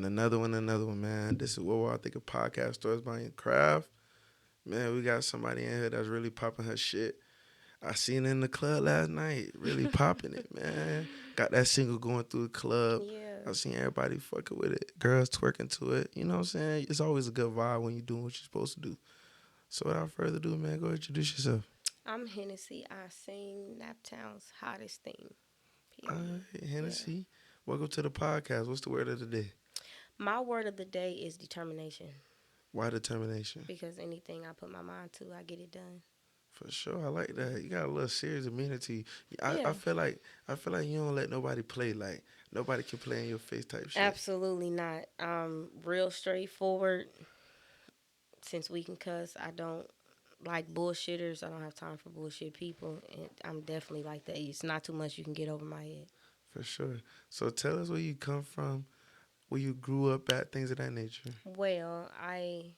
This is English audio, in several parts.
dropping another one, man. This is what I think of podcast stores buying craft. Man, we got somebody in here that's really popping her shit. I seen her in the club last night, really popping it, man. Got that single going through the club. Yeah. I seen everybody fucking with it. Girls twerking to it. You know what I'm saying? It's always a good vibe when you're doing what you're supposed to do. So without further ado, man, go introduce yourself. I'm Hennessy. I sing Naptown's hottest thing. All Period. right, Yeah. Hennessy. Welcome to the podcast. What's the word of the day? My word of the day is determination Why determination? because anything I put my mind to, I get it done. For sure, I like that. You got a little serious demeanor to you. I Yeah. feel like you don't let nobody play. Like nobody can play in your face type shit. Absolutely not. Real straightforward. Since we can cuss, I don't like bullshitters. I don't have time for bullshit people. And I'm definitely like that. It's not too much you can get over my head. For sure. So tell us where you come from, where you grew up at, things of that nature. Well, I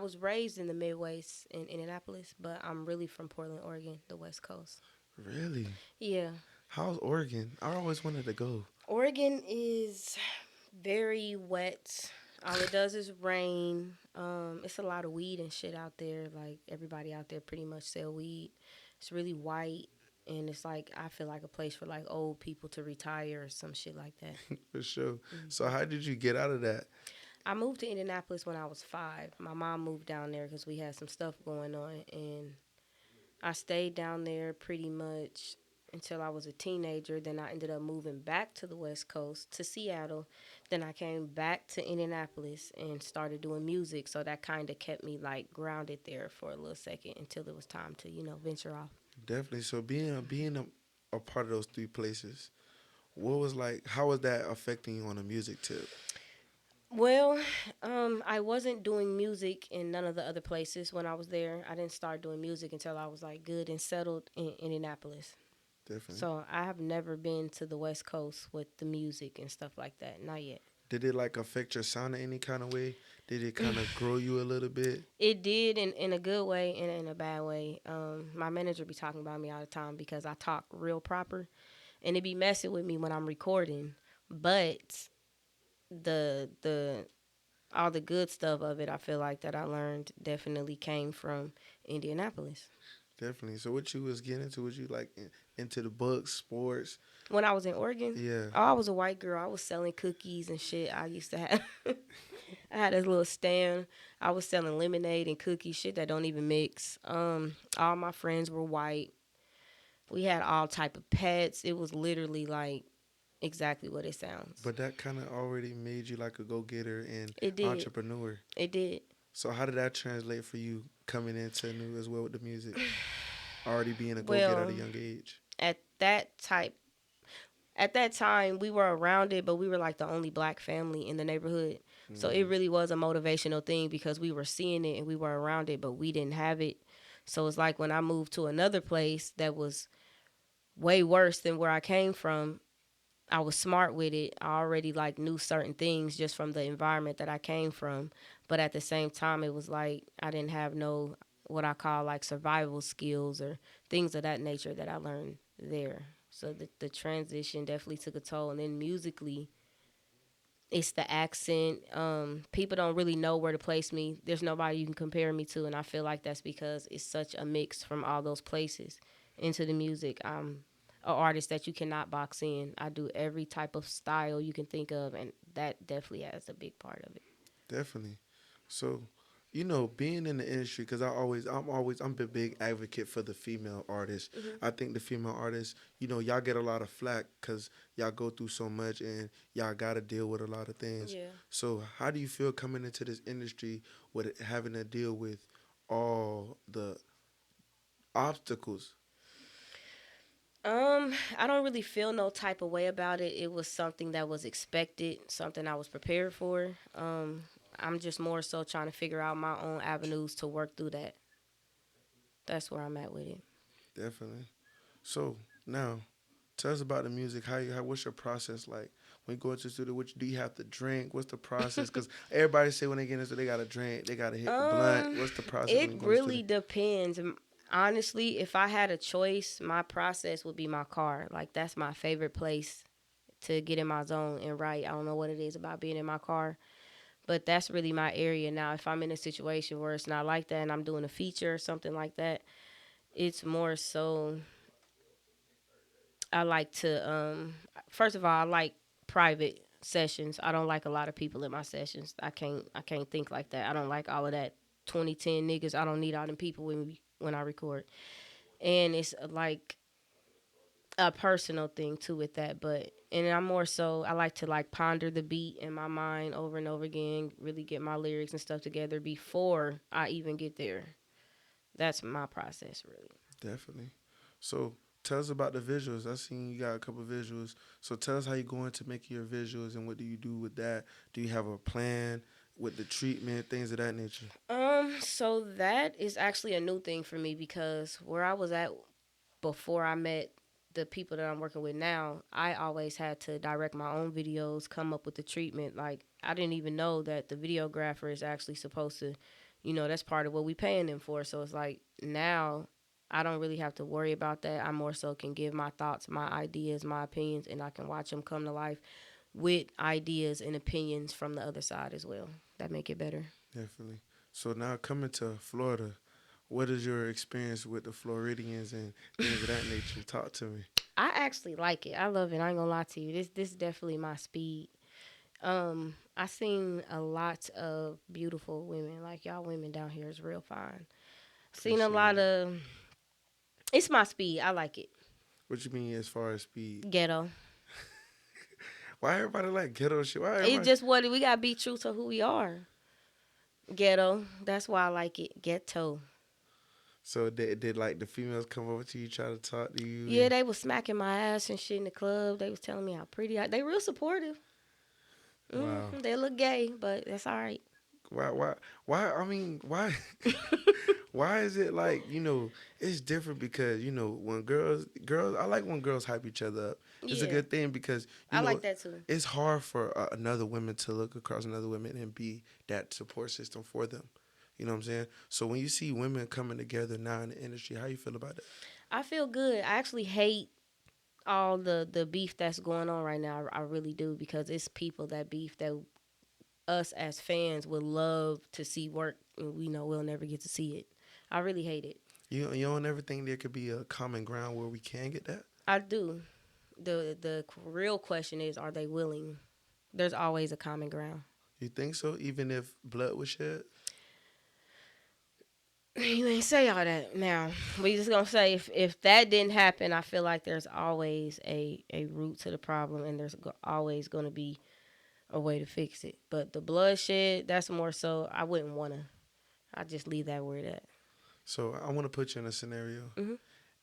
was raised in the Midwest in Indianapolis, but I'm really from Portland, Oregon, the West Coast. Really? Yeah. How's Oregon? I always wanted to go. Oregon is very wet. All it does is rain. It's a lot of weed and shit out there. Like everybody out there pretty much sell weed. It's really white and it's like I feel like a place for like old people to retire or some shit like that. For sure. So Hmm. how did you get out of that? I moved to Indianapolis when I was 5. My mom moved down there because we had some stuff going on, and I stayed down there pretty much until I was a teenager. Then I ended up moving back to the West Coast to Seattle. Then I came back to Indianapolis and started doing music. So that kind of kept me like grounded there for a little second until it was time to, venture off. Definitely. So being a part of those three places, what was like? How was that affecting you on a music tip? Well, I wasn't doing music in none of the other places when I was there. I didn't start doing music until I was like good and settled in Indianapolis. Definitely. So I have never been to the West Coast with the music and stuff like that. Not yet. Did it like affect your sound in any kind of way? Did it kind of grow you a little bit? It did in a good way and in a bad way. My manager be talking about me all the time because I talk real proper, and it be messing with me when I'm recording. But the all the good stuff of it, I feel like that I learned definitely came from Indianapolis. Definitely. So what you was getting into? Was you like into the books, sports? When I was in Oregon, Yeah. oh, I was a white girl. I was selling cookies and shit. I used to have. I had this little stand. I was selling lemonade and cookies, shit that don't even mix. All my friends were white. We had all type of pets. It was literally like exactly what it sounds. But that kind of already made you like a go getter and It did. entrepreneur. It did. So how did that translate for you coming into new as well with the music? Already being a go getter at a Well, young age. at that type at that time we were around it, but we were like the only black family in the neighborhood. So it Mm, really was a motivational thing because we were seeing it and we were around it, but we didn't have it. So it's like when I moved to another place that was way worse than where I came from, I was smart with it. I already like knew certain things just from the environment that I came from, but at the same time it was like I didn't have no what I call like survival skills or things of that nature that I learned there. So the transition definitely took a toll, and then musically, it's the accent. People don't really know where to place me. There's nobody you can compare me to, and I feel like that's because it's such a mix from all those places into the music. I'm an artist that you cannot box in. I do every type of style you can think of, and that definitely has a big part of it. definitely. So, being in the industry, because I'm a big advocate for the female artists. Hmm. I think the female artists, y'all get a lot of flack because y'all go through so much and y'all got to deal with a lot of things. Yeah. So, how do you feel coming into this industry with having to deal with all the obstacles? I don't really feel no type of way about it. It was something that was expected, something I was prepared for. I'm just more so trying to figure out my own avenues to work through that. That's where I'm at with it. Definitely. So, now, tell us about the music. What's your process like? When you go into the studio, do you have to drink? What's the process? Because everybody say when they get into they got to drink, they got to hit the blunt. Um, What's the process when it you go in the studio? really depends. Honestly, if I had a choice, my process would be my car. Like that's my favorite place to get in my zone and write. I don't know what it is about being in my car, but that's really my area now. If I'm in a situation where it's not like that and I'm doing a feature or something like that, it's more so I like to first of all, I like private sessions. I don't like a lot of people in my sessions. I can't think like that. I don't like all of that 2010 niggas. I don't need all them people when I record. And it's like a personal thing too with that, but and I'm more so I like to like ponder the beat in my mind over and over again, really get my lyrics and stuff together before I even get there. That's my process really. Definitely. So tell us about the visuals. I seen you got a couple visuals. So tell us how you go into making your visuals and what do you do with that? Do you have a plan with the treatment, things of that nature? So that is actually a new thing for me because where I was at before I met the people that I'm working with now, I always had to direct my own videos, come up with the treatment. Like I didn't even know that the videographer is actually supposed to, that's part of what we paying them for. So it's like now I don't really have to worry about that. I more so can give my thoughts, my ideas, my opinions, and I can watch them come to life with ideas and opinions from the other side as well. That make it better. Definitely. So now coming to Florida, what is your experience with the Floridians and things of that nature? Talk to me. I actually like it. I love it. I ain't gonna lie to you. This is definitely my speed. I seen a lot of beautiful women. Like y'all women down here is real fine. Seen a Appreciate lot it. of. It's my speed. I like it. What you mean as far as speed? Ghetto. Why everybody like ghetto shit? Why It's everybody? just what we gotta be true to who we are. Ghetto. That's why I like it. Ghetto. So did like the females come over to you, try to talk to you? Yeah, they was smacking my ass and shit in the club. They was telling me how pretty They real supportive. Wow. They look gay, but that's all right. Why? I mean, why? Why is it like it's different because when girls I like when girls hype each other up. It's a Yeah, good thing because I like that too. it's hard for another woman to look across another woman and be that support system for them. You know what I'm saying? So when you see women coming together now in the industry, how you feel about that? I feel good. I actually hate all the beef that's going on right now. I really do because it's people that beef that us as fans would love to see work, and we know we'll never get to see it. I really hate it. You don't ever think there could be a common ground where we can get that? I do. The real question is, are they willing? There's always a common ground. You think so? Even if blood was shed? You ain't say all that now. We just gonna say if that didn't happen, I feel like there's always a root to the problem, and there's always gonna be a way to fix it. But the bloodshed, that's more so. I wouldn't wanna. I just leave that where it at. So I want to put you in a scenario. Hmm.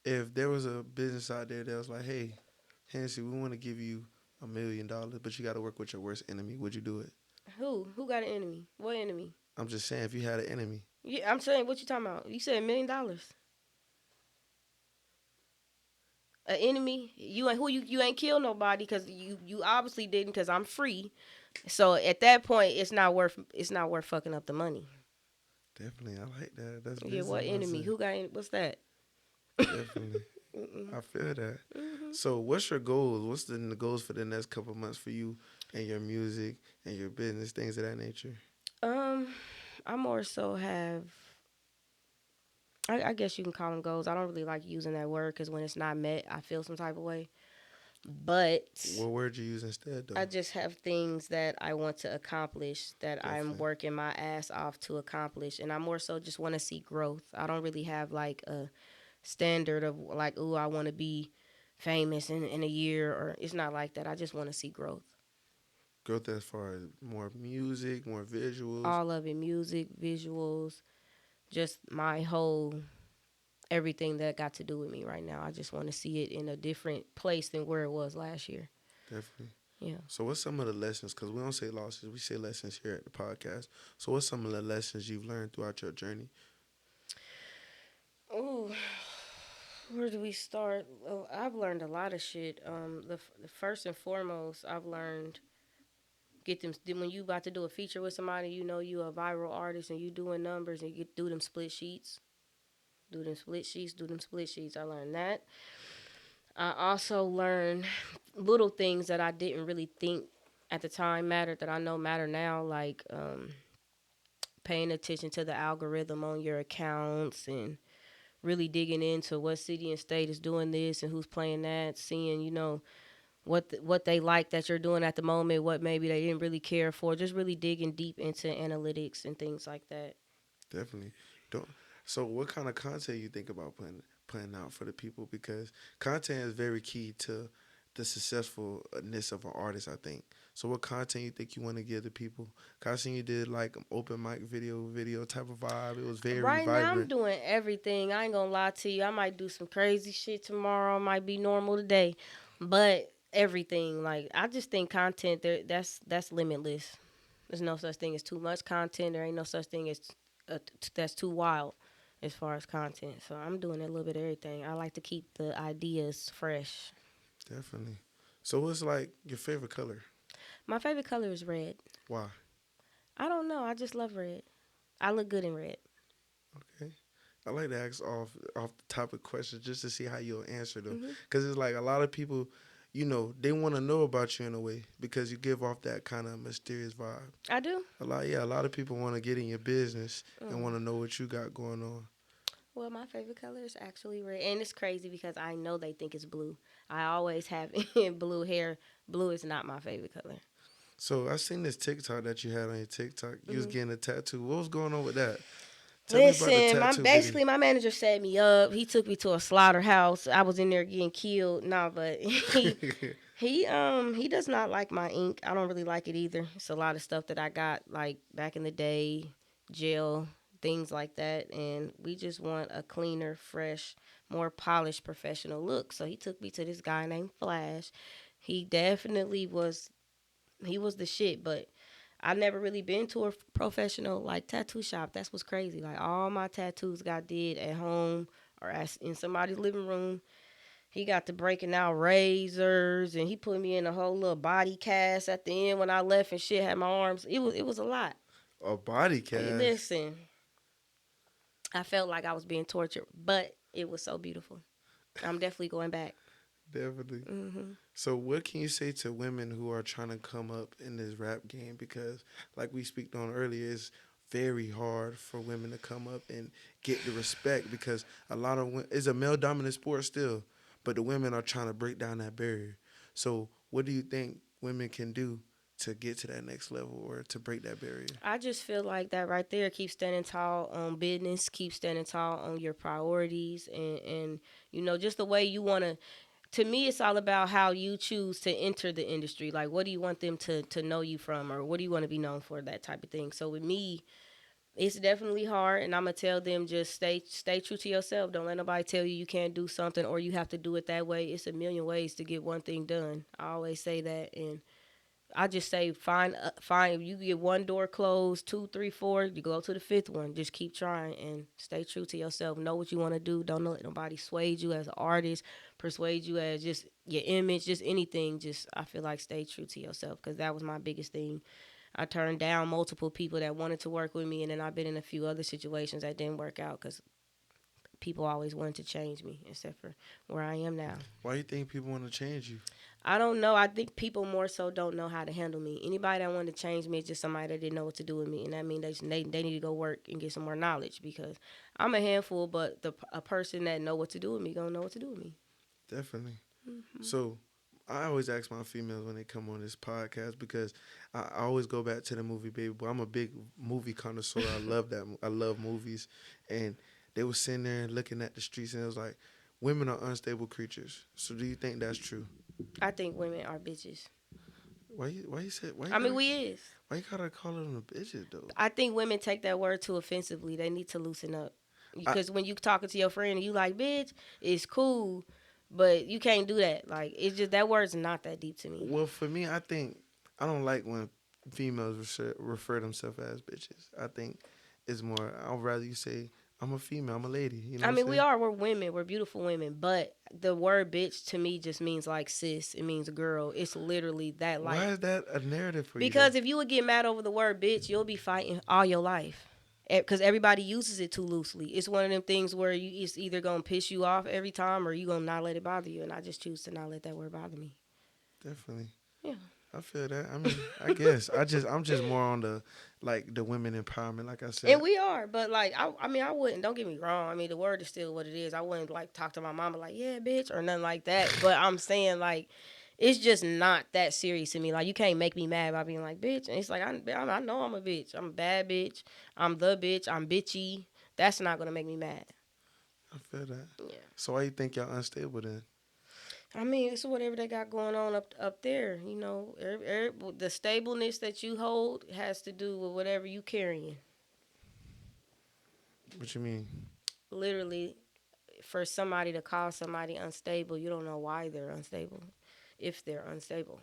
If there was a business out there that was like, hey, Hennessy, we want to give you $1 million, but you got to work with your worst enemy, would you do it? Who got an enemy? What enemy? I'm just saying, if you had an enemy. Yeah, I'm saying what you talking about. You said $1 million. An enemy? You ain't you ain't killed nobody because you obviously didn't because I'm free. So at that point, it's not worth fucking up the money. Definitely, I like that. That's Yeah, business what enemy? mindset. Who got? What's that? Definitely, I feel that. Hmm. So, what's your goals? What's the goals for the next couple of months for you and your music and your business, things of that nature? Um, I more so have. I guess you can call them goals. I don't really like using that word because when it's not met, I feel some type of way. But What word you use instead, though? I just have things that I want to accomplish that I'm Definitely. working my ass off to accomplish. And I more so just want to see growth. I don't really have like a standard of like, ooh, I want to be famous in a year, or it's not like that. I just want to see growth. Growth as far as more music, more visuals. All of it, music, visuals, just my whole everything that got to do with me right now. I just want to see it in a different place than where it was last year. Definitely. Yeah. So, what's some of the lessons? Because we don't say losses, we say lessons here at the podcast. So, what's some of the lessons you've learned throughout your journey? Ooh, where do we start? Oh, I've learned a lot of shit. The first and foremost, I've learned get them when you about to do a feature with somebody, you a viral artist and you doing numbers and you do them split sheets, do them split sheets. I learned that. I also learned little things that I didn't really think at the time mattered that I know matter now, like paying attention to the algorithm on your accounts and really digging into what city and state is doing this and who's playing that, seeing, what they like that you're doing at the moment, what maybe they didn't really care for, just really digging deep into analytics and things like that. Definitely. Don't. So, what kind of content you think about putting out for the people? Because content is very key to the successfulness of an artist, I think. So, what content you think you want to give the people? 'Cause I seen you did like an open mic video type of vibe. It was very Right now, I'm vibrant. doing everything. I ain't gonna lie to you. I might do some crazy shit tomorrow. Might be normal today, but everything. Like I just think content there. That's limitless. There's no such thing as too much content. There ain't no such thing as that's too wild as far as content. So I'm doing a little bit of everything. I like to keep the ideas fresh. Definitely. So, what's like your favorite color? My favorite color is red. Why? I don't know. I just love red. I look good in red. Okay. I like to ask off the topic questions just to see how you'll answer them. Hmm. Because it's like a lot of people, they want to know about you in a way because you give off that kind of mysterious vibe. I do. A lot of people want to get in your business and want Mm. to know what you got going on. Well, my favorite color is actually red, and it's crazy because I know they think it's blue. I always have blue hair. Blue is not my favorite color. So I seen this TikTok that you had on your TikTok. You was Hmm. getting a tattoo. What was going on with that? Tell me about the Listen, tattoo video. basically my manager set me up. He took me to a slaughterhouse. I was in there getting killed. Nah, but he does not like my ink. I don't really like it either. It's a lot of stuff that I got like back in the day, jail, things like that, and we just want a cleaner, fresh, more polished professional look. So he took me to this guy named Flash. He definitely was he was the shit, but I never really been to a professional like tattoo shop. That's what's crazy. Like all my tattoos got did at home or in somebody's living room. He got to breaking out razors and he put me in a whole little body cast at the end when I left and shit had my arms. It was a lot. A body cast. Listen, I felt like I was being tortured, but it was so beautiful. I'm definitely going back. Definitely. Hmm. So, what can you say to women who are trying to come up in this rap game? Because, like we speak on earlier, it's very hard for women to come up and get the respect because it's a male dominant sport still, but the women are trying to break down that barrier. So, what do you think women can do to get to that next level or to break that barrier? I just feel like that right there. Keep standing tall on business. Keep standing tall on your priorities, and just the way you want to. To me, it's all about how you choose to enter the industry. Like, what do you want them to know you from, or what do you want to be known for? That type of thing. So with me, it's definitely hard, and I'm gonna tell them just stay true to yourself. Don't let nobody tell you can't do something or you have to do it that way. It's a million ways to get one thing done. I always say that, and I just say find. You get one door closed, two, three, four. You go to the fifth one. Just keep trying and stay true to yourself. Know what you want to do. Don't let nobody sway you as an artist, persuade you as just your image, just anything. Just I feel like stay true to yourself because that was my biggest thing. I turned down multiple people that wanted to work with me, and then I've been in a few other situations that didn't work out because people always wanted to change me, except for where I am now. Why do you think people want to change you? I don't know. I think people more so don't know how to handle me. Anybody that wanted to change me is just somebody that didn't know what to do with me, and that means they need to go work and get some more knowledge because I'm a handful, but a person that know what to do with me gonna know what to do with me. Definitely. Hmm. So I always ask my females when they come on this podcast because I always go back to the movie Baby Boy. I'm a big movie connoisseur. I love that. I love movies, and they were sitting there looking at the streets, and it was like, women are unstable creatures. So do you think that's true? I think women are bitches. Why you I mean, gotta we is. why you gotta call them a bitches though? I think women take that word too offensively. They need to loosen up I, because when you talking to your friend and you like bitch, it's cool, but you can't do that. Like it's just that word's not that deep to me. well, for me, I think I don't like when females refer themselves as bitches. I think it's more. I'd rather you say I'm a female. I'm a lady. You know I what I'm mean, we saying? are. We're women. We're beautiful women. But the word bitch to me just means like sis. It means girl. It's literally that Why like is that a narrative for you though? because if you would get mad over the word bitch, you'll be fighting all your life. Because everybody uses it too loosely. It's one of them things where it's either gonna piss you off every time or you gonna not let it bother you. And I just choose to not let that word bother me. Definitely. Yeah. I feel that. I mean, I guess I'm just more on the like the women empowerment, like I And said. we are, but like I mean I wouldn't, don't get me wrong. I mean the word is still what it is. I wouldn't like talk to my mama like, yeah, bitch, or nothing like that. But I'm saying like it's just not that serious to me. Like you can't make me mad by being like bitch. And it's like I know I'm a bitch. I'm a bad bitch. I'm the bitch. I'm bitchy. That's not gonna make me mad. I feel that. Yeah. So why you think y'all unstable then? I mean, it's whatever they got going on up there. You know, the stableness that you hold has to do with whatever you carrying. What you mean? Literally, for somebody to call somebody unstable, you don't know why they're unstable. If they're unstable,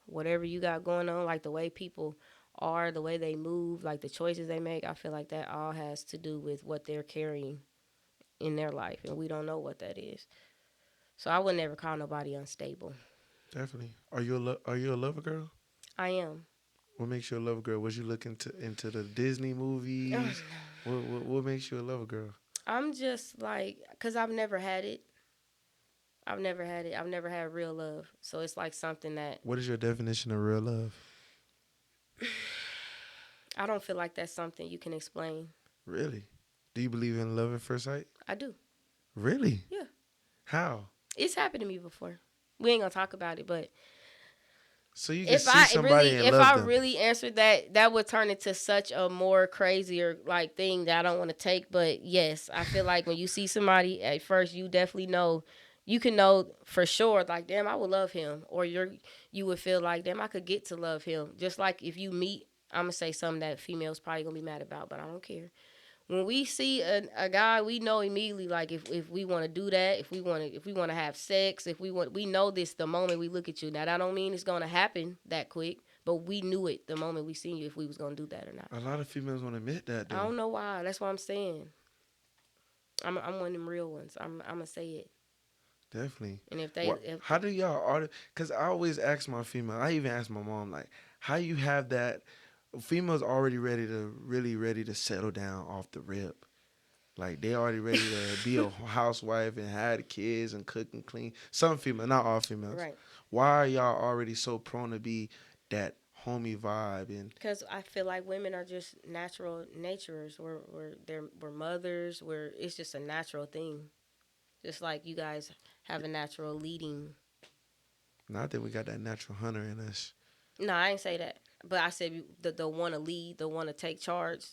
whatever you got going on, like the way people are, the way they move, like the choices they make, I feel like that all has to do with what they're carrying in their life, and we don't know what that is. So I would never call nobody unstable. Definitely. Are you a lover girl? I am. What makes you a lover girl? Was you looking to into the Disney movies? What makes you a lover girl? I'm just like, cause I've never had it. I've never had it. I've never had real love. So it's like something that What is your definition of real love? I don't feel like that's something you can explain. Really? Do you believe in love at first sight? I do. Really? Yeah. How? It's happened to me before. We ain't gonna talk about it, but So you can see somebody and if love I them. really answered that, that would turn into such a more crazier like thing that I don't want to take. But yes, I feel like when you see somebody at first, you definitely know. You can know for sure, like, damn, I would love him, or you would feel like, damn, I could get to love him. Just like if you meet, I'm gonna say something that females probably gonna be mad about, but I don't care. When we see a guy, we know immediately like if we want to do that, if we want to have sex, if we know this the moment we look at you. Now that don't mean it's gonna happen that quick, but we knew it the moment we seen you if we was gonna do that or not. A lot of females want to admit that I though. don't know why. That's what I'm saying. I'm one of them real ones. I'm gonna say it. Definitely. And if they What? if How do y'all order? Because I always ask my female. I even ask my mom like, how you have that? Females already ready to settle down off the rip. Like they already ready to be a housewife and have kids and cook and clean. Some females, not all females. right. Why are y'all already so prone to be that homie vibe and Because I feel like women are just natural naturers. We're mothers. It's just a natural thing. Just like you guys have a natural leading. not that we got that natural hunter in us. No, I ain't say that. But I said the want to lead, the want to take charge,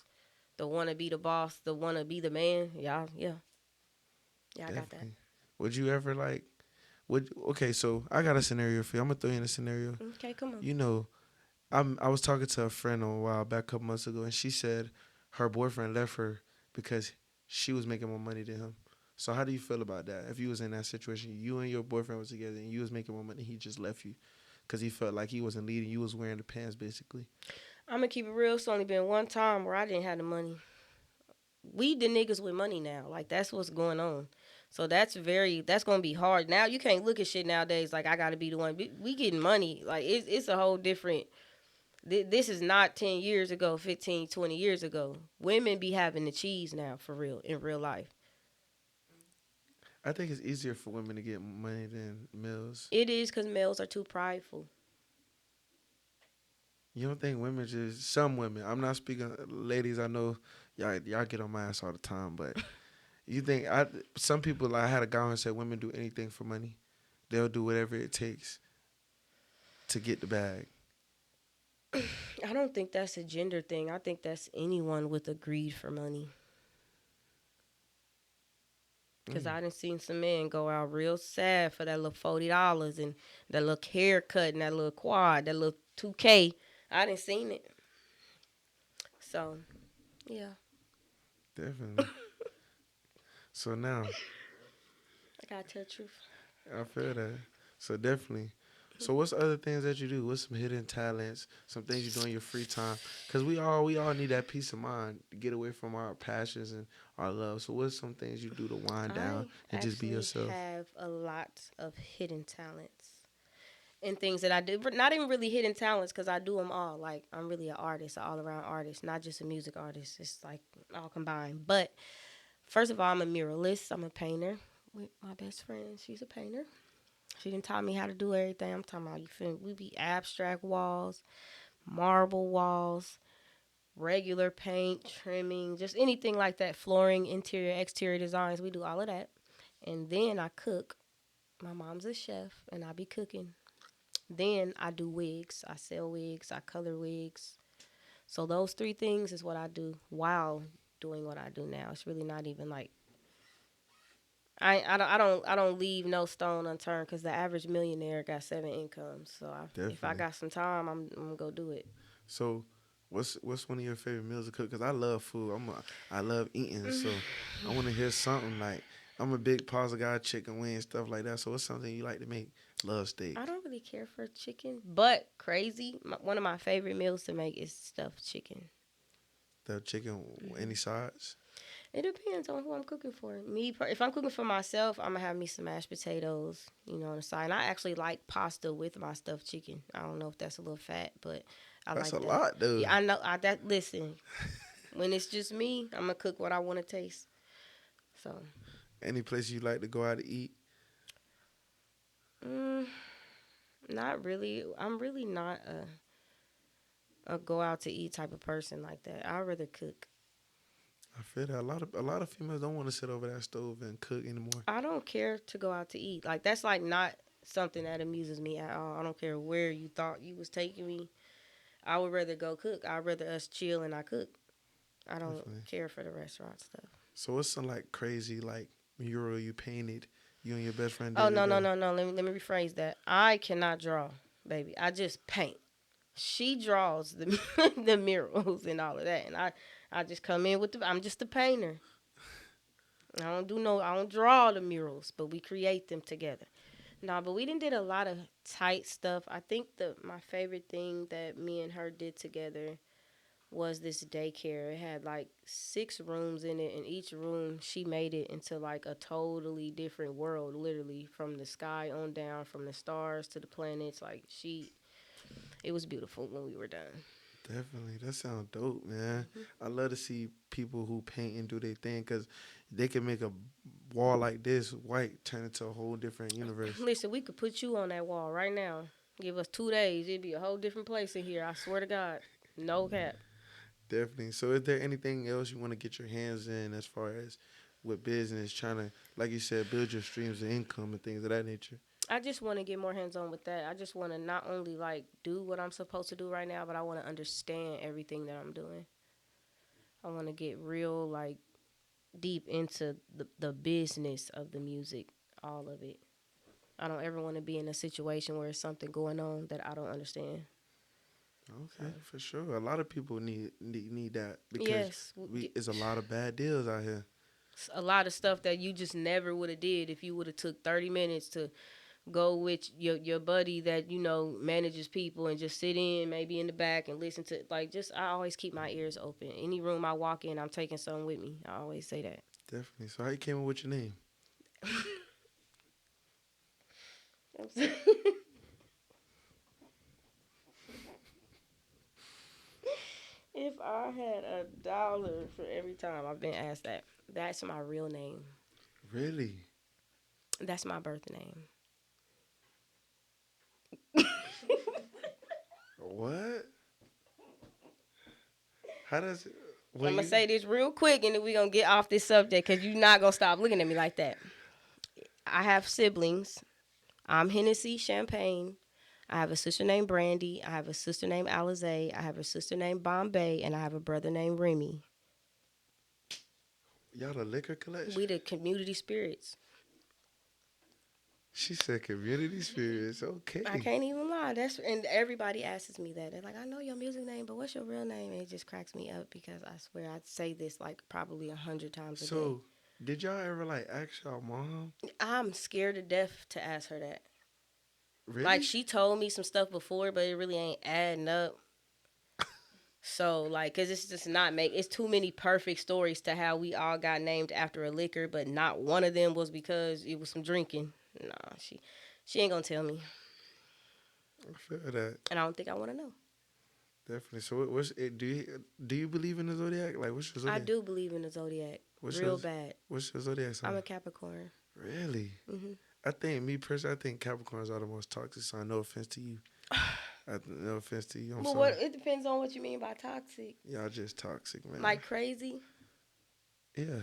the want to be the boss, the want to be the man. Y'all, yeah, yeah, I got that. Definitely. Would you ever like? Would okay? So I got a scenario for you. I'm gonna throw you in a scenario. Okay, come on. You know, I was talking to a friend a while back, a couple months ago, and she said her boyfriend left her because she was making more money than him. So how do you feel about that? If you was in that situation, you and your boyfriend was together, and you was making more money, he just left you because he felt like he wasn't leading. You was wearing the pants, basically. I'm gonna keep it real. It's only been one time where I didn't have the money. We the niggas with money now. Like that's what's going on. So that's gonna be hard. Now you can't look at shit nowadays like I gotta be the one. We getting money. Like it's a whole different. This is not 10 years ago, 15, 20 years ago. Women be having the cheese now for real in real life. I think it's easier for women to get money than males. It is because males are too prideful. You don't think women just some women? I'm not speaking ladies. I know y'all get on my ass all the time, but you think some people like I had a guy who said women do anything for money. They'll do whatever it takes to get the bag. I don't think that's a gender thing. I think that's anyone with a greed for money. Cause Mm. I done seen some men go out real sad for that little $40 and that little haircut and that little quad, that little 2K. I done seen it. So yeah, Definitely. So now I gotta tell the truth. I feel that. So definitely. So what's other things that you do? What's some hidden talents? Some things you do in your free time? Cause we all need that peace of mind to get away from our passions and our love. So what's some things you do to wind down I and just be actually yourself? have a lot of hidden talents and things that I do. But not even really hidden talents because I do them all. Like I'm really an artist, an all around artist, not just a music artist. It's like all combined. But first of all, I'm a muralist. I'm a painter with my best friend. She's a painter. She didn't taught me how to do everything. I'm talking about you feel we be abstract walls, marble walls, regular paint, trimming, just anything like that, flooring, interior, exterior designs. We do all of that. And then I cook. My mom's a chef and I be cooking. Then I do wigs. I sell wigs, I color wigs. So those three things is what I do while doing what I do now. It's really not even like I don't leave no stone unturned because the average millionaire got seven incomes. So if I Definitely. got some time, I'm gonna go do it. So, what's one of your favorite meals to cook? Cause I love food. I love eating. So, I want to hear something like I'm a big pasta guy, chicken wings, stuff like that. So, what's something you like to make? Love I steak. don't really care for chicken, but crazy. One of my favorite meals to make is stuffed chicken. The chicken, any sides? It depends on who I'm cooking for. If I'm cooking for myself, I'm gonna have me some mashed potatoes, on the side. And I actually like pasta with my stuffed chicken. I don't know if that's a little fat, but I That's a like that. lot, though. Yeah, I know. Listen, when it's just me, I'm gonna cook what I want to taste. So, Any place you like to go out to eat? mm, not really. I'm really not a go out to eat type of person like that. I'd rather cook. I feel that a lot of females don't want to sit over that stove and cook anymore. I don't care to go out to eat. Like that's like not something that amuses me at all. I don't care where you thought you was taking me. I would rather go cook. I'd rather us chill and I cook. I don't Definitely. care for the restaurant stuff. So, what's some like crazy like mural you painted? You and your best friend Oh did no no together. no no. Let me rephrase that. I cannot draw, baby. I just paint. She draws the the murals and all of that, and I just come in with the. I'm just a painter. I don't draw the murals, but we create them together. No, but we did a lot of tight stuff. I think my favorite thing that me and her did together was this daycare. It had like 6 rooms in it, and each room she made it into like a totally different world, literally from the sky on down, from the stars to the planets. It was beautiful when we were done. Definitely, that sounds dope, man. Mhm. I love to see people who paint and do their thing because they can make a wall like this white turn into a whole different universe. Listen, we could put you on that wall right now. Give us 2 days, it'd be a whole different place in here. I swear to God, no cap. Definitely. So, is there anything else you want to get your hands in as far as with business, trying to, like you said, build your streams of income and things of that nature? I just want to get more hands on with that. I just want to not only like do what I'm supposed to do right now, but I want to understand everything that I'm doing. I want to get real like deep into the business of the music, all of it. I don't ever want to be in a situation where there's something going on that I don't understand. So, Okay, for sure. A lot of people need that because yes, it's a lot of bad deals out here. a lot of stuff that you just never would have did if you would have took 30 minutes to go with your buddy that manages people and just sit in maybe in the back and listen to like just I always keep my ears open. Any room I walk in, I'm taking something with me. I always say that. Definitely. So, how you came up with your name? If I had $1 for every time I've been asked that, that's my real name. Really? That's my birth name. What? How does it? I'm Well, gonna you say this real quick, and then we gonna get off this subject because you're not gonna stop looking at me like that. I have siblings. I'm Hennessy Champagne. I have a sister named Brandy. I have a sister named Alizé. I have a sister named Bombay, and I have a brother named Remy. y'all the liquor collection? We the community spirits. She said community spirits. I Okay. can't even lie. And everybody asks me that. They're like, I know your music name, but what's your real name? And it just cracks me up because I swear I say this like probably 100 times a day. So, did y'all ever like ask y'all mom? I'm scared to death to ask her that. Like Really? she told me some stuff before, but it really ain't adding up. So like, cause it's just not make. It's too many perfect stories to how we all got named after a liquor, but not one of them was because it was some drinking. Nah, she ain't gonna tell me, I feel that. and I don't think I want to know. Definitely. So, what's it? Do you believe in the zodiac? Like, what's your I zodiac? do believe in the zodiac What's real your bad. What's your zodiac I'm sign? a Capricorn. Really? Hmm I think me personally, I think Capricorns are the most toxic sign. No offense to you. No offense to you. I'm Well, sorry. what it depends on what you mean by toxic. Y'all just toxic, man. Like crazy. Yeah,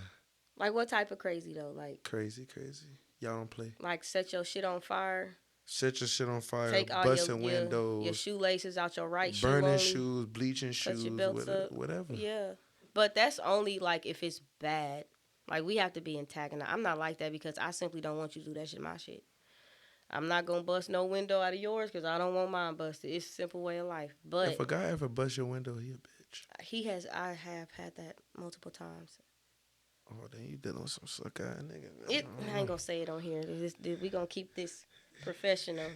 Like what type of crazy though? Like crazy, crazy. Y'all don't play. set your shit on fire. Set your shit on fire, Take all busting your windows, shoelaces out your right shoe burning only. shoes, bleaching Cut your shoes, belts up. whatever. Yeah. But that's only like if it's bad. Like we have to be antagonized. I'm not like that because I simply don't want you to do that shit my shit. I'm not gonna bust no window out of yours because I don't want mine busted. It's a simple way of life. But If a guy ever bust your window, he a bitch. I have had that multiple times. Oh, then you dealing with some suck ass nigga. I ain't gonna say it on here. We gonna keep this professional.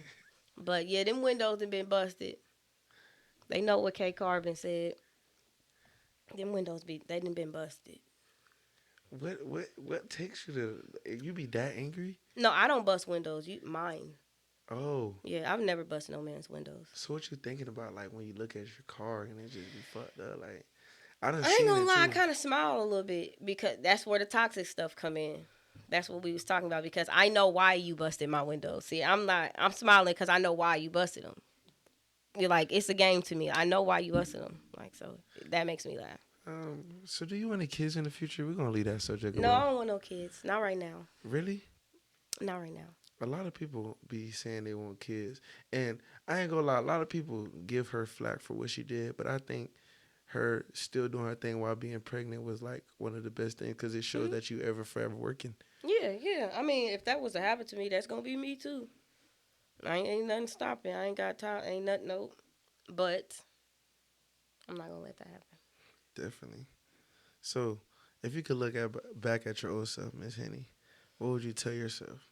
But yeah, them windows have been busted. They know what K Carbon said. Them windows they done been busted. What takes you to you be that angry? No, I don't bust windows. Mine. Oh. Yeah, I've never busted no man's windows. So what you thinking about like when you look at your car and it just be fucked up? Like I ain't gonna lie, I kind of smile a little bit because that's where the toxic stuff come in. That's what we was talking about because I know why you busted my windows. See, I'm smiling because I know why you busted them. You're like, it's a game to me. I know why you busted them. Like, so that makes me laugh. So do you want any kids in the future? We're gonna leave that subject No, alone. I don't want no kids. Not right now. Really? Not right now. A lot of people be saying they want kids, and I ain't gonna lie. A lot of people give her flack for what she did, but I think her still doing her thing while being pregnant was like one of the best things because it showed that you ever forever working. Yeah. I mean, if that was to happen to me, that's gonna be me too. Ain't nothing stopping. I ain't got time. Ain't nothing. Nope. But I'm not gonna let that happen. Definitely. So, if you could look back at your old self, Miss Henny, what would you tell yourself?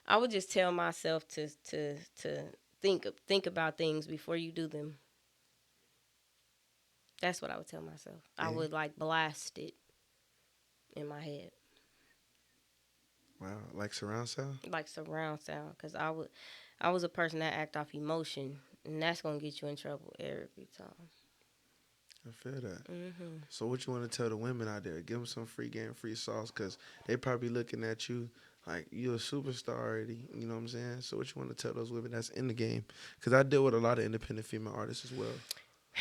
I would just tell myself to think about things before you do them. That's what I would tell myself. I would like blast it in my head. Wow, like surround sound? Like surround sound, because I was a person that act off emotion, and that's gonna get you in trouble every time. I feel that. Mm-hmm. So what you want to tell the women out there? Give them some free game, free sauce, because they probably looking at you like you're a superstar already. You know what I'm saying? So what you want to tell those women that's in the game? Because I deal with a lot of independent female artists as well.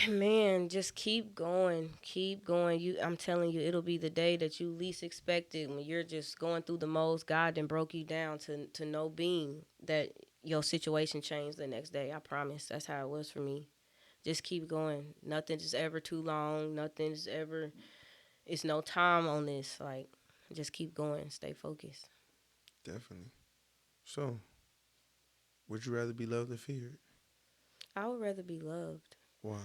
Man, just keep going. I'm telling you, it'll be the day that you least expect it when you're just going through the most. God then broke you down to no being that your situation changed the next day. I promise. That's how it was for me. Just keep going. Nothing's ever too long. It's no time on this. Like, just keep going. Stay focused. Definitely. So, would you rather be loved or feared? I would rather be loved. Why?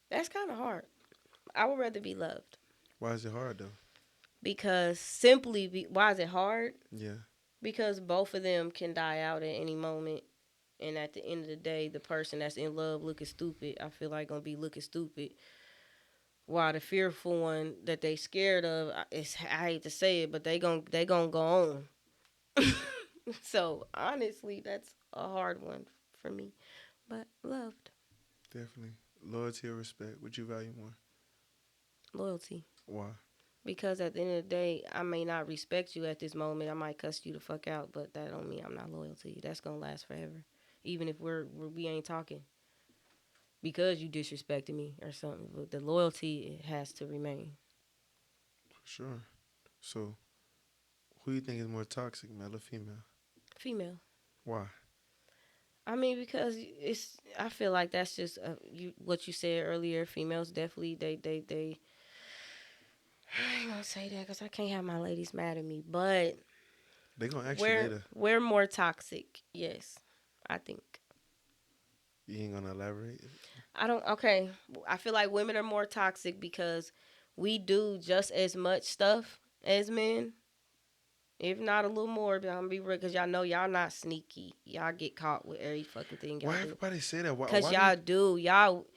That's kind of hard. I would rather be loved. Why is it hard though? Because why is it hard? Yeah. Because both of them can die out at any moment, and at the end of the day, the person that's in love looking stupid, I feel like gonna be looking stupid. While the fearful one that they scared of, I hate to say it, but they gonna go on. So honestly, that's a hard one for me, but loved. Definitely. Loyalty or respect? Would you value more? Loyalty. Why? Because at the end of the day, I may not respect you at this moment. I might cuss you the fuck out, but that don't mean I'm not loyal to you. That's gonna last forever, even if we ain't talking. Because you disrespected me or something, but the loyalty has to remain. For sure. So, who do you think is more toxic, male or female? Female. Why? I mean, because I feel like that's just what you said earlier. Females definitely they. I ain't gonna say that because I can't have my ladies mad at me, but they gonna ask you later. We're more toxic. Yes, I think. You ain't gonna elaborate? Okay. I feel like women are more toxic because we do just as much stuff as men. If not a little more, but I'm gonna be real, because y'all know y'all not sneaky. Y'all get caught with every fucking thing y'all Why do. everybody say that? Because y'all do.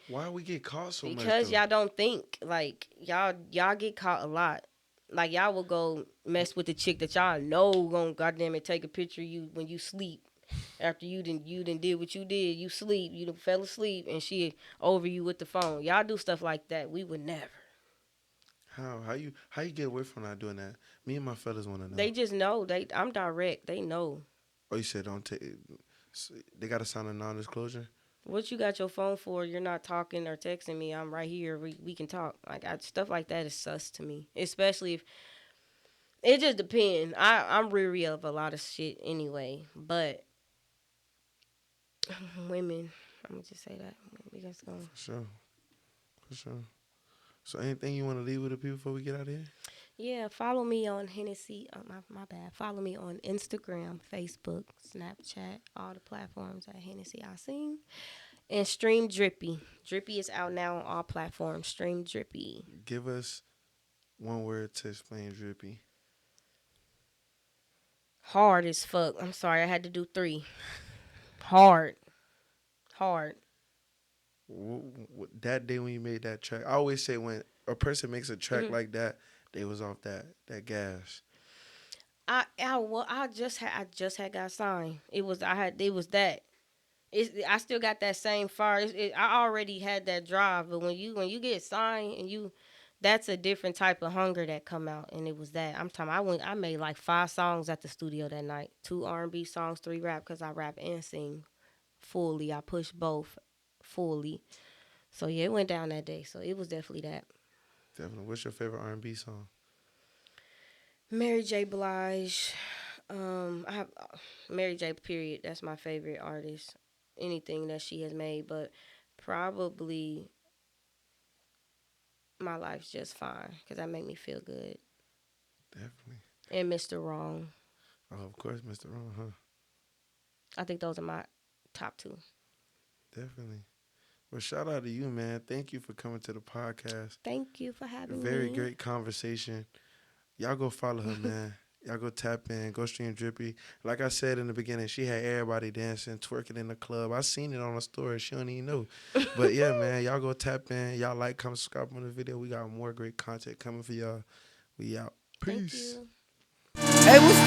Why we get caught so much? Because y'all don't think. Like, y'all get caught a lot. Like y'all will go mess with the chick that y'all know gonna goddamn it take a picture of you when you sleep. After you didn't did what you did, you sleep, you done fell asleep, and she over you with the phone. Y'all do stuff like that. We would never. How you get away from not doing that? Me and my fellas want to know. They just know. I'm direct. They know. Oh, you said don't take. They got to sign a non-disclosure. What you got your phone for? You're not talking or texting me. I'm right here. We can talk. Stuff like that is sus to me. Especially if it just depends. I'm weary of a lot of shit anyway. But women, I'm gonna just say that. We just gonna. For sure. For sure. So anything you want to leave with the people before we get out of here? Yeah, follow me on Hennessy. My bad. Follow me on Instagram, Facebook, Snapchat, all the platforms at Hennessy I Sing. And stream Drippy. Drippy is out now on all platforms. Stream Drippy. Give us one word to explain Drippy. Hard as fuck. I'm sorry, I had to do 3. Hard. Hard. That day when you made that track, I always say when a person makes a track Mhm. like that, they was off that gas. I just had got signed. It was that. I still got that same fire. I already had that drive, but when you get signed and that's a different type of hunger that come out, and it was that. I made like 5 songs at the studio that night. 2 R&B songs, 3 rap because I rap and sing fully. I push both fully. So yeah, it went down that day. So it was definitely that. Definitely. What's your favorite R&B song? Mary J. Blige. I have Mary J. Period. That's my favorite artist. Anything that she has made, but probably My Life's Just Fine because that make me feel good. Definitely. And Mr. Wrong. Oh, of course, Mr. Wrong, huh? I think those are my top 2. Definitely. Well, shout out to you, man. Thank you for coming to the podcast. Thank you for having Very me. great conversation. Y'all go follow her, man. Y'all go tap in, go stream Drippy. Like I said in the beginning, she had everybody dancing, twerking in the club. I seen it on the story. She don't even know. But yeah, man, y'all go tap in. Y'all like, comment, subscribe on the video. We got more great content coming for y'all. We out. Thank Peace. you. Hey, what's